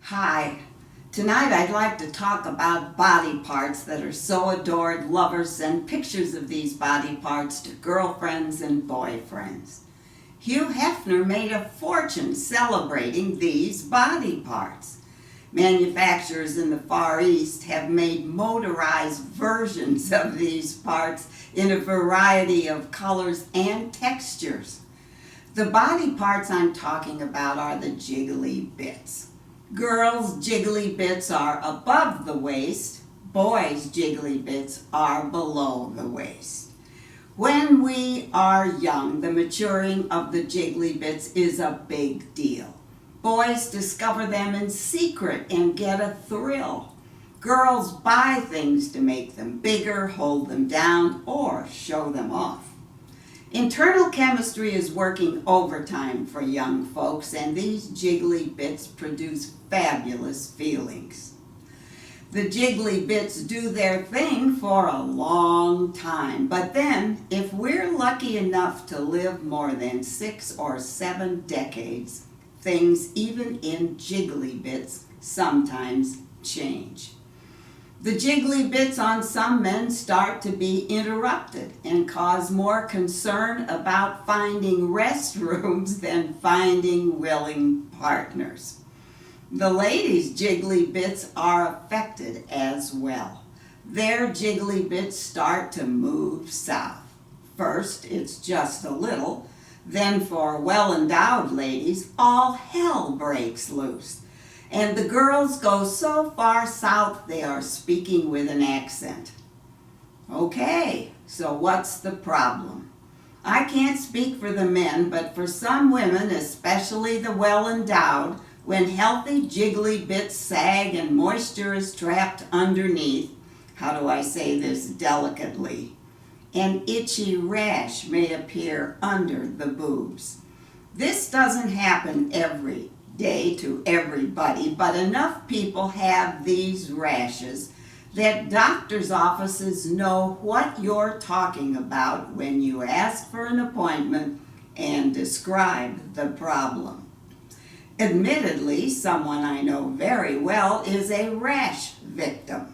Hi. Tonight I'd like to talk about body parts that are so adored. Lovers send pictures of these body parts to girlfriends and boyfriends. Hugh Hefner made a fortune celebrating these body parts. Manufacturers in the Far East have made motorized versions of these parts in a variety of colors and textures. The body parts I'm talking about are the jiggly bits. Girls' jiggly bits are above the waist. Boys' jiggly bits are below the waist. When we are young, the maturing of the jiggly bits is a big deal. Boys discover them in secret and get a thrill. Girls buy things to make them bigger, hold them down, or show them off. Internal chemistry is working overtime for young folks, and these jiggly bits produce fabulous feelings. The jiggly bits do their thing for a long time, but then, if we're lucky enough to live more than 6 or 7 decades, things even in jiggly bits sometimes change. The jiggly bits on some men start to be interrupted and cause more concern about finding restrooms than finding willing partners. The ladies' jiggly bits are affected as well. Their jiggly bits start to move south. First, it's just a little. Then for well-endowed ladies, all hell breaks loose. And the girls go so far south they are speaking with an accent. Okay, so what's the problem? I can't speak for the men, but for some women, especially the well-endowed, when healthy jiggly bits sag and moisture is trapped underneath, how do I say this delicately? An itchy rash may appear under the boobs. This doesn't happen every day to everybody, but enough people have these rashes that doctors' offices know what you're talking about when you ask for an appointment and describe the problem. Admittedly, someone I know very well is a rash victim.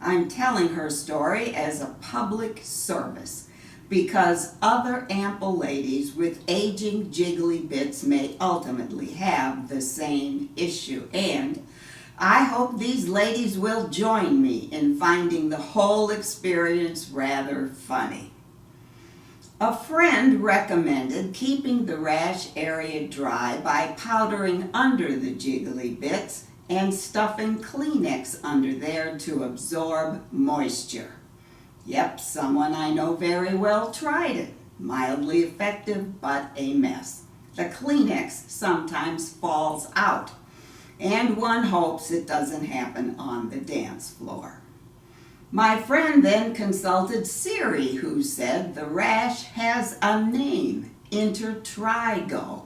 I'm telling her story as a public service, because other ample ladies with aging jiggly bits may ultimately have the same issue. And I hope these ladies will join me in finding the whole experience rather funny. A friend recommended keeping the rash area dry by powdering under the jiggly bits and stuffing Kleenex under there to absorb moisture. Yep, someone I know very well tried it. Mildly effective, but a mess. The Kleenex sometimes falls out, and one hopes it doesn't happen on the dance floor. My friend then consulted Siri, who said the rash has a name, intertrigo,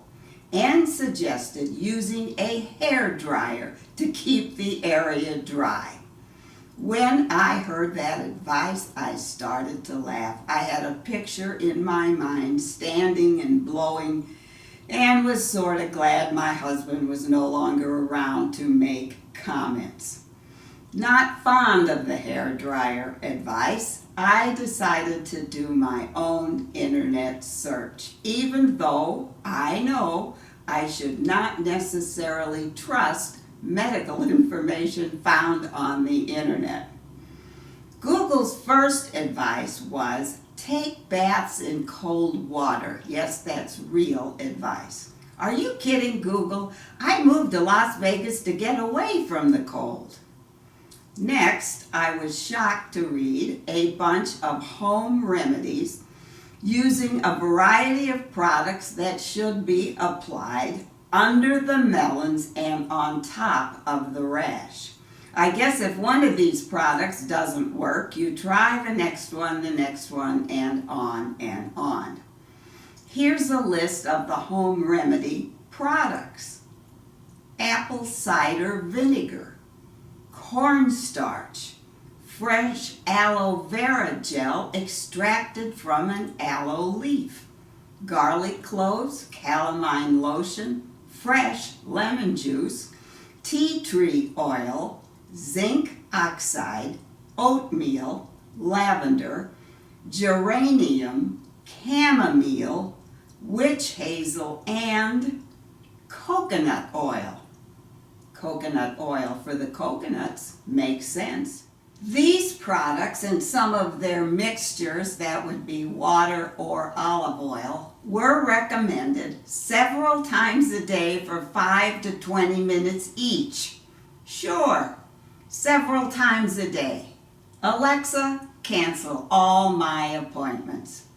and suggested using a hair dryer to keep the area dry. When I heard that advice, I started to laugh. I had a picture in my mind standing and blowing, and was sort of glad my husband was no longer around to make comments. Not fond of the hair dryer advice, I decided to do my own internet search, even though I know I should not necessarily trust medical information found on the internet. Google's first advice was take baths in cold water. Yes, that's real advice. Are you kidding, Google? I moved to Las Vegas to get away from the cold. Next, I was shocked to read a bunch of home remedies using a variety of products that should be applied under the melons and on top of the rash. I guess if one of these products doesn't work, you try the next one, and on and on. Here's a list of the home remedy products. Apple cider vinegar, cornstarch, fresh aloe vera gel extracted from an aloe leaf, garlic cloves, calamine lotion, fresh lemon juice, tea tree oil, zinc oxide, oatmeal, lavender, geranium, chamomile, witch hazel, and coconut oil. Coconut oil for the coconuts makes sense. These products and some of their mixtures, that would be water or olive oil, were recommended several times a day for 5 to 20 minutes each. Sure, several times a day. Alexa, cancel all my appointments.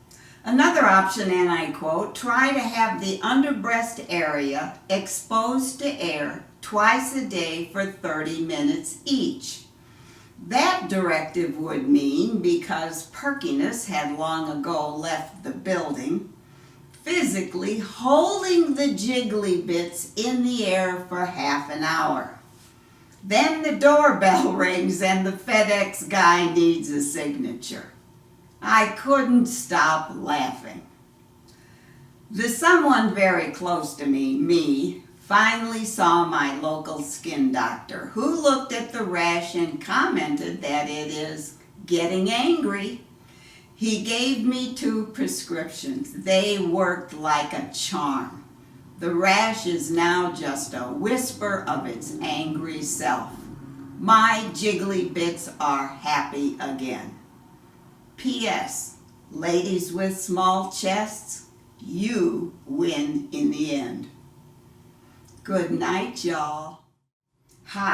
Another option, and I quote, try to have the underbreast area exposed to air twice a day for 30 minutes each. That directive would mean, because perkiness had long ago left the building, physically holding the jiggly bits in the air for half an hour. Then the doorbell rings and the FedEx guy needs a signature. I couldn't stop laughing. The someone very close to me, finally saw my local skin doctor, who looked at the rash and commented that it is getting angry. He gave me 2 prescriptions. They worked like a charm. The rash is now just a whisper of its angry self. My jiggly bits are happy again. P.S. Ladies with small chests, you win in the end. Good night, y'all. Hi.